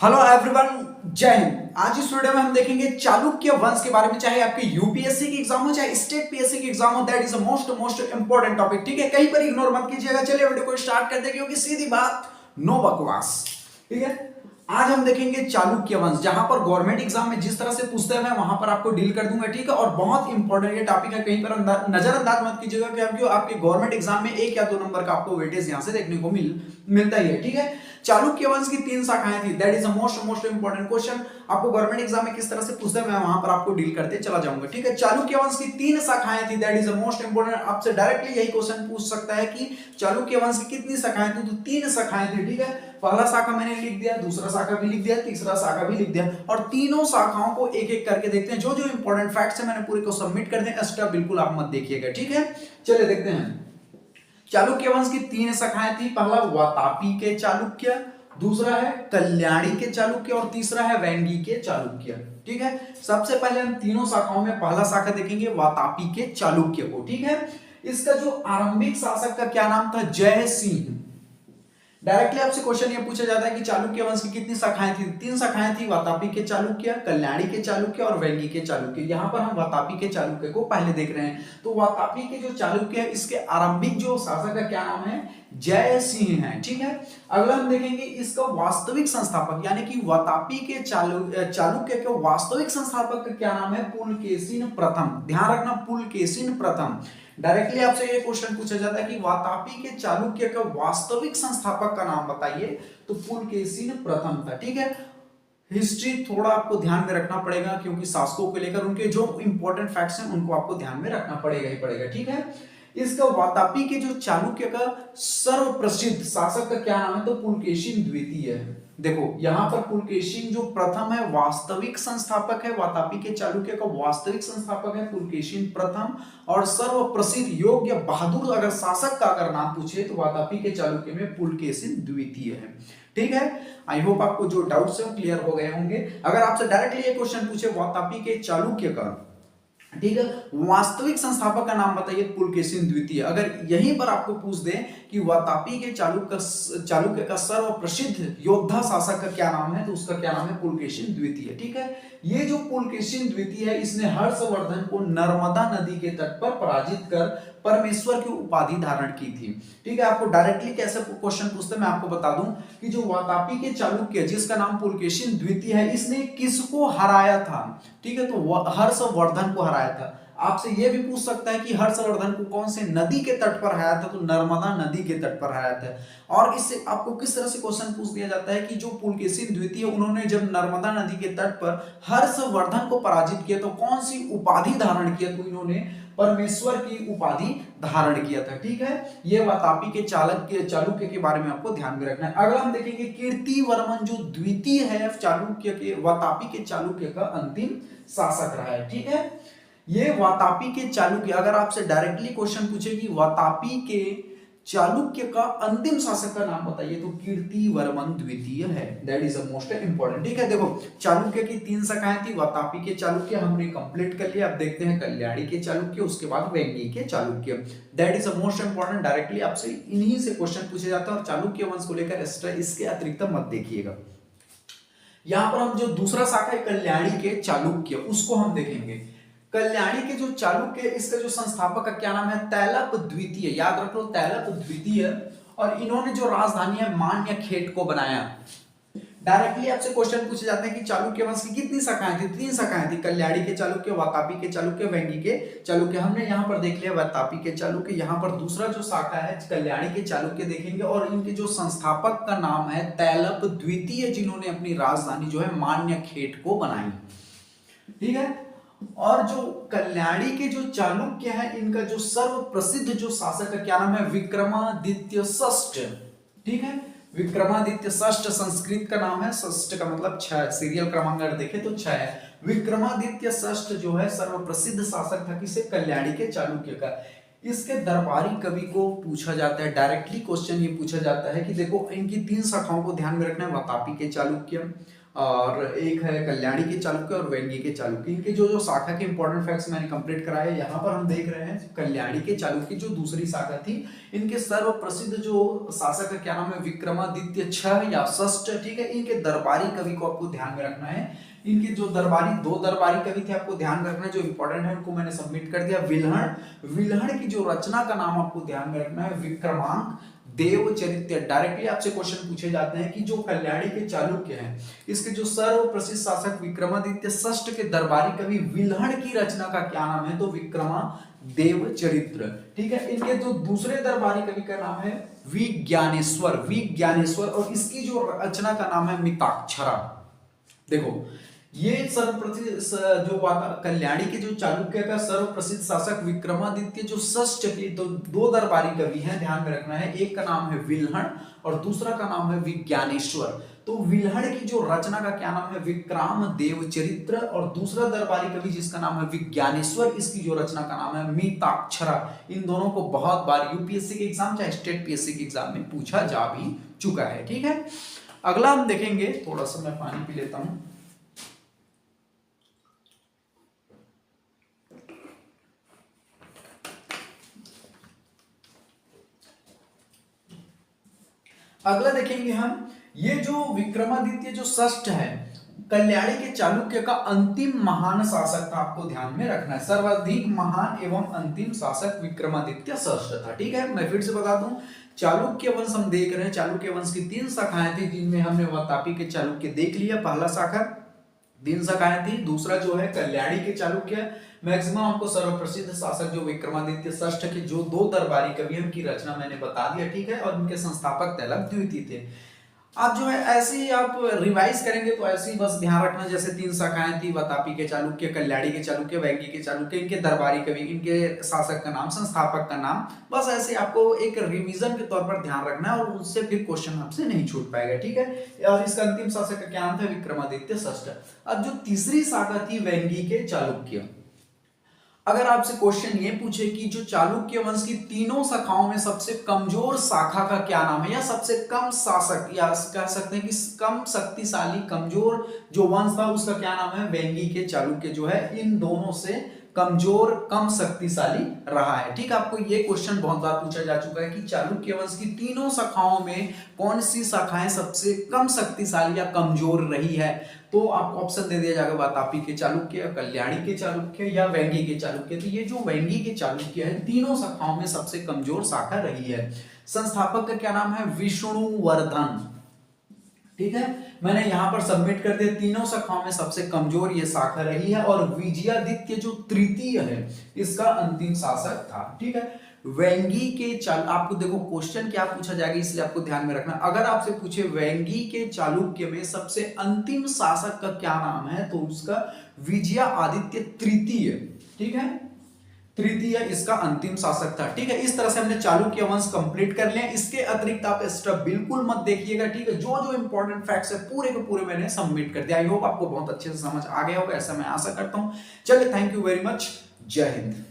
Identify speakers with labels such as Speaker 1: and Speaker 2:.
Speaker 1: Hello everyone, जय हिंद। आज इस वीडियो में हम देखेंगे चालुक्य वंश के बारे में। चाहे आपके यूपीएससी की एग्जाम हो, चाहे स्टेट पीएससी की एग्जाम हो, that is a most important topic. ठीक है, कहीं पर इग्नोर मत कीजिएगा। चलिए वीडियो को स्टार्ट करते हैं, क्योंकि सीधी बात, नो बकवास। ठीक है, आज हम देखेंगे चालुक्य वंश, जहां पर गवर्नमेंट एग्जाम में जिस तरह से पूछते हैं मैं वहां पर आपको डील कर दूंगा। ठीक है, और बहुत इंपॉर्टेंट ये टॉपिक है, कहीं पर नजरअंदाज मत कीजिएगा, क्योंकि आपके गवर्नमेंट एग्जाम में 1 या 2 नंबर का आपको वेटेज यहां से देखने को मिलता ही है। ठीक है, चालुक्य वंश की 3 शाखाएं थी, that is a most important question. आपको गवर्नमेंट एग्जाम में किस तरह से पूछते हैं मैं वहां पर आपको डील करते चला जाऊंगा। ठीक है, चालुक्य वंश की 3 शाखाएं थी, that is a most important. आपसे डायरेक्टली यही क्वेश्चन पूछ सकता है कि चालुक्य वंश की कितनी शाखाएं थी, तो 3 शाखाएं थी। ठीक है, पहला शाखा मैंने लिख दिया, दूसरा शाखा भी लिख दिया, तीसरा शाखा भी लिख दिया, और तीनों शाखाओं को एक एक करके देखते हैं। जो जो इंपॉर्टेंट फैक्ट्स है मैंने पूरे को सबमिट कर दिया, एक्स्ट्रा बिल्कुल आप मत देखिएगा। ठीक है, चलिए देखते हैं। चालुक्य वंश की 3 शाखाएं थी। पहला वातापी के चालुक्य, दूसरा है कल्याणी के चालुक्य, और तीसरा है वेंगी के चालुक्य। ठीक है, सबसे पहले हम तीनों शाखाओं में पहला शाखा देखेंगे वातापी के चालुक्य को। ठीक है, इसका जो आरंभिक शासक का क्या नाम था, जय सिंह। डायरेक्टली आपसे क्वेश्चन ये पूछा जाता है कि चालुक्य वंश की कितनी शाखाएं थी। 3 शाखाएं थी, वातापी के चालुक्य, कल्याणी के चालुक्य और वेंगी के चालुक्य। यहां पर हम वातापी के चालुक्य को पहले देख रहे हैं। तो वातापी के जो चालुक्य है, इसके आरंभिक जो शासक का क्या नाम है, जय सिंह है। ठीक है, अगला हम देखेंगे इसका वास्तविक संस्थापक, यानी कि वातापी के चालुक्य के वास्तविक संस्थापक का क्या नाम है, पुलकेशिन प्रथम। ध्यान रखना, पुलकेशिन प्रथम। डायरेक्टली आपसे ये क्वेश्चन पूछा जाता है कि वातापी के चालुक्य का वास्तविक संस्थापक का नाम बताइए, तो पुलकेशिन प्रथम था। ठीक है, हिस्ट्री थोड़ा आपको ध्यान में रखना पड़ेगा, क्योंकि शासकों को लेकर उनके जो इंपॉर्टेंट फैक्ट्स हैं उनको आपको ध्यान में रखना पड़ेगा ही पड़ेगा। ठीक है, इसका वातापी के जो चालुक्य का सर्व प्रसिद्ध शासक का क्या नाम है, तो पुलकेशिन द्वितीय है। देखो यहां पर पुलकेशिन जो प्रथम है वास्तविक संस्थापक है, वातापी के चालुक्य का वास्तविक संस्थापक है पुलकेशिन प्रथम, और सर्व प्रसिद्ध योग्य बहादुर अगर शासक का अगर नाम पूछे तो वातापी के चालुक्य में पुलकेशिन द्वितीय है। ठीक है, आई होप आपको जो डाउट्स है क्लियर हो गए होंगे। अगर आपसे डायरेक्टली ये क्वेश्चन पूछे वातापी के चालुक्य का, ठीक है, वास्तविक संस्थापक का नाम बताइए, पुलकेशिन द्वितीय। अगर यहीं पर आपको पूछ दे कि वातापी के चालुक्य का सर्व प्रसिद्ध योद्धा शासक का क्या नाम है, तो उसका क्या नाम है, पुलकेशिन द्वितीय। ठीक है, ये जो पुलकेशिन द्वितीय है, इसने हर्षवर्धन को नर्मदा नदी के तट पर पराजित कर परमेश्वर की उपाधि धारण की थी। ठीक है, आपको डायरेक्टली कैसे क्वेश्चन पूछते हैं मैं आपको बता दूं कि जो वातापी के चालुक्य जिसका नाम पुलकेशिन द्वितीय है, इसने किसको हराया था। ठीक है, तो हर्षवर्धन को हराया था। आपसे यह भी पूछ सकता है कि हर्षवर्धन को कौन से नदी के तट पर हराया था, तो नर्मदा नदी के तट पर हराया था। और इससे आपको किस तरह से क्वेश्चन पूछ दिया जाता है कि जो पुलकेशिन द्वितीय उन्होंने जब नर्मदा नदी के तट पर हर्षवर्धन को पराजित किया तो कौन सी उपाधि धारण किया, तो इन्होंने परमेश्वर की उपाधि धारण किया था। ठीक है, ये वातापी के चालुक्य के बारे में आपको ध्यान में रखना है। अगला हम देखेंगे कीर्तिवर्मन जो द्वितीय है चालुक्य के, वातापी के चालुक्य का अंतिम शासक रहा है। ठीक है, ये वातापी के चालुक्य, अगर आपसे डायरेक्टली क्वेश्चन पूछे कि वातापी के चालुक्य का अंतिम शासक का नाम बताइए, तो कीर्तिवर्मन द्वितीय है, that is the most important. ठीक है, देखो चालुक्य की 3 शाखाएं थी, वातापी के चालुक्य हमने कंप्लीट कर लिया। अब देखते हैं कल्याणी के चालुक्य, उसके बाद वेंगी के Chalukya, that is the most important. Directly आपसे इन्हीं से क्वेश्चन पूछे जाता है, और चालुक्य वंश को लेकर एक्स्ट्रा इसके अतिरिक्त मत देखिएगा। यहां पर हम जो दूसरा शाखा है कल्याणी के चालुक्य, उसको हम देखेंगे। कल्याणी के जो चालुक्य, इसका जो संस्थापक का क्या नाम है, तैलप द्वितीय। याद रख लो, तैलप द्वितीय। और इन्होंने जो राजधानी है मान्यखेट को बनाया। डायरेक्टली आपसे क्वेश्चन पूछे जाते हैं कि चालुक्य वंश की कितनी शाखाएं थी, 3 शाखाएं थी, कल्याणी के चालुक्य, वातापी के चालुक्य, वेंगी के चालुक्य। हमने यहाँ पर देख लिया वातापी के चालुक्य। यहाँ पर दूसरा जो शाखा है कल्याणी के चालुक्य देखेंगे, और इनके जो संस्थापक का नाम है तैलप द्वितीय, जिन्होंने अपनी राजधानी जो है मान्यखेट को बनाई। ठीक है, और जो कल्याणी के जो चालुक्य है, इनका जो सर्व प्रसिद्ध जो शासक का क्या नाम है, विक्रमादित्य षष्ठ। ठीक है, विक्रमादित्य षष्ठ संस्कृत का नाम है, षष्ठ का मतलब 6, सीरियल क्रमांक अगर देखें तो 6 है। विक्रमादित्य षष्ठ जो है सर्व प्रसिद्ध शासक था, किसे, कल्याणी के चालुक्य का। इसके दरबारी कवि को पूछा जाता है, डायरेक्टली क्वेश्चन ये पूछा जाता है कि देखो इनकी 3 शाखाओं को ध्यान में रखना है, वातापी के चालुक्य, और एक है कल्याणी के चालुक्य और वेंगी के चालुक्य। इनके जो जो शाखा के इंपॉर्टेंट फैक्ट्स मैंने कंप्लीट कराए। यहाँ पर हम देख रहे हैं कल्याणी के चालुक्य जो दूसरी शाखा थी, इनके सर्व प्रसिद्ध जो शासक का क्या नाम है, विक्रमादित्य 6 या 6, ठीक है। इनके दरबारी कवि को आपको ध्यान में रखना है। इनके जो दरबारी, 2 दरबारी कवि थे, आपको ध्यान रखना है, जो इंपॉर्टेंट है उनको मैंने सबमिट कर दिया। विल्हण, विल्हण की जो रचना का नाम आपको ध्यान में रखना है, विक्रमांक देवचरित्र। डायरेक्टली आपसे क्वेश्चन पूछे जाते हैं कि जो कल्याणी के चालुक्य हैं, इसके जो सर्व प्रसिद्ध शासक विक्रमादित्य षष्ठ के दरबारी कवि विल्हण की रचना का क्या नाम है, तो विक्रमा देवचरित्र, ठीक है। इनके जो दूसरे दरबारी कवि का नाम है विज्ञानेश्वर, विज्ञानेश्वर, और इसकी जो रचना का नाम है मिताक्षरा। देखो ये सर्वप्रसिद्ध जो कल्याणी के जो चालुक्य का सर्वप्रसिद्ध शासक विक्रमादित्य जो षष्ठ के तो 2 दरबारी कवि हैं, ध्यान में रखना है। एक का नाम है विल्हण और दूसरा का नाम है विज्ञानेश्वर। तो विल्हण की जो रचना का क्या नाम है, विक्राम देवचरित्र, और दूसरा दरबारी कवि जिसका नाम है विज्ञानेश्वर, इसकी जो रचना का नाम है मिताक्षरा। इन दोनों को बहुत बार यूपीएससी के एग्जाम चाहे स्टेट पीएससी के एग्जाम में पूछा जा भी चुका है, ठीक है। अगला हम देखेंगे, थोड़ा सा मैं पानी पी लेता हूं। अगला देखेंगे हम, ये जो विक्रमादित्य जो षष्ठ है, कल्याणी के चालुक्य का अंतिम महान शासक था, आपको ध्यान में रखना है। सर्वाधिक महान एवं अंतिम शासक विक्रमादित्य षष्ठ था, ठीक है। मैं फिर से बता दूं, चालुक्य वंश हम देख रहे हैं। चालुक्य वंश की 3 शाखाएं थी, जिनमें हमने वातापी के चालुक्य देख लिया, पहला शाखा। 3 शाखाएं थी। दूसरा जो है कल्याणी के चालुक्य, मैक्सिमम आपको सर्वप्रसिद्ध शासक जो विक्रमादित्य षष्ठ के जो 2 दरबारी कवियों की रचना मैंने बता दिया, ठीक है। और उनके संस्थापक तैलक द्वितीय थे। आप जो है ऐसे ही आप रिवाइज करेंगे तो ऐसे ही बस ध्यान रखना, जैसे 3 शाखाएं थी, वातापी के चालुक्य, कल्याणी के चालुक्य, वैंगी के चालुक्य, इनके दरबारी कवि, इनके शासक का नाम, संस्थापक का नाम, बस ऐसे आपको एक रिवीजन के तौर पर ध्यान रखना है और उससे फिर क्वेश्चन आपसे नहीं छूट पाएगा, ठीक है। और इसका अंतिम शासक का क्या नाम था, विक्रमादित्य षष्ठ। अब जो तीसरी शाखा थी वैंगी के चालुक्य, अगर आपसे क्वेश्चन ये पूछे कि जो चालुक्य वंश की तीनों शाखाओं में सबसे कमजोर शाखा का क्या नाम है, या सबसे कम शासक, या कह सकते हैं कि कम शक्तिशाली कमजोर जो वंश था उसका क्या नाम है, वैंगी के चालुक्य जो है इन दोनों से कमजोर कम शक्तिशाली रहा है, ठीक। आपको ये क्वेश्चन बहुत बार पूछा जा चुका है कि चालुक्य वंश की तीनों शाखाओं में कौन सी शाखाएं सबसे कम शक्तिशाली या कमजोर रही है, तो आपको ऑप्शन दे दिया जाएगा वातापी के चालुक्य, कल्याणी के चालुक्य या वैंगी के चालुक्य। तो ये जो वैंगी के चालुक्य है, तीनों शाखाओं में सबसे कमजोर शाखा रही है। संस्थापक का क्या नाम है, विष्णुवर्धन, ठीक है। मैंने यहां पर सबमिट कर दिया, तीनों शाखाओं में सबसे कमजोर ये शाखा रही है। और विजयादित्य जो तृतीय है, इसका अंतिम शासक था, ठीक है। वैंगी के आपको देखो क्वेश्चन क्या पूछा जाएगा, इसलिए आपको ध्यान में रखना। अगर आपसे पूछे वैंगी के चालुक्य में सबसे अंतिम शासक का क्या नाम है, तो उसका विजयादित्य तृतीय, ठीक है, तृतीय इसका अंतिम शासक था, ठीक है। इस तरह से हमने चालुक्य वंश कंप्लीट कर लिया। इसके अतिरिक्त आप एक्स्ट्रा बिल्कुल मत देखिएगा, ठीक है। जो जो इंपॉर्टेंट फैक्ट्स है पूरे के पूरे मैंने सबमिट कर दिया। आई होप आपको बहुत अच्छे से समझ आ गया होगा, ऐसा मैं आशा करता हूं। चलिए, थैंक यू वेरी मच, जय हिंद।